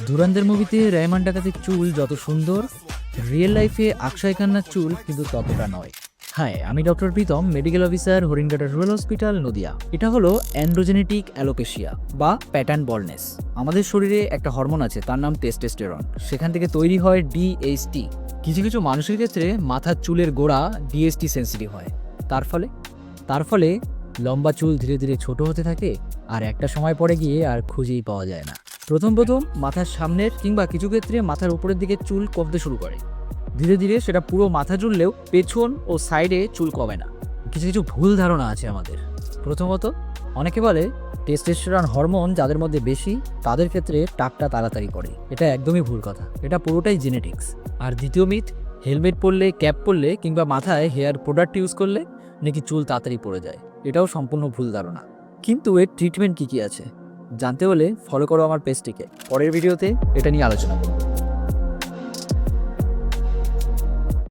ধুরন্ধর মুভিতে রেহমান ডাকাতের চুল যত সুন্দর, রিয়েল লাইফে অক্ষয় খান্নার চুল কিন্তু ততটা নয়। হ্যাঁ, আমি doctor Pritam, medical officer, Haringhata rural hospital, Nadia. এটা হলো অ্যান্ড্রোজেনেটিক অ্যালোপেশিয়া বা প্যাটার্ন বলনেস। আমাদের শরীরে একটা হরমোন আছে, তার নাম টেস্টোস্টেরন। সেখান থেকে তৈরি হয় ডিএসটি। কিছু কিছু মানুষের ক্ষেত্রে মাথার চুলের গোড়া ডিএসটি সেন্সিটিভ হয়। তার ফলে লম্বা চুল ধীরে ধীরে ছোট হতে থাকে, আর একটা সময় পরে গিয়ে আর খুঁজেই পাওয়া যায় না। প্রথম মাথার সামনের কিংবা কিছু ক্ষেত্রে মাথার উপরের দিকে চুল কমতে শুরু করে। ধীরে ধীরে সেটা পুরো মাথা জুড়লেও পেছন ও সাইডে চুল কমে না। কিছু কিছু ভুল ধারণা আছে আমাদের। প্রথমত, অনেকে বলে টেস্টোস্টেরন হরমোন যাদের মধ্যে বেশি তাদের ক্ষেত্রে টাকটা তাড়াতাড়ি পড়ে। এটা একদমই ভুল কথা, এটা পুরোটাই জেনেটিক্স। আর দ্বিতীয় মিথ, হেলমেট পরলে, ক্যাপ পরলে কিংবা মাথায় হেয়ার প্রোডাক্ট ইউজ করলে নাকি চুল তাড়াতাড়ি পড়ে যায়। এটাও সম্পূর্ণ ভুল ধারণা। কিন্তু এর ট্রিটমেন্ট কী কী আছে জানতে হলে ফলো করো আমার পেজটিকে। পরের ভিডিওতে এটা নিয়ে আলোচনা করব।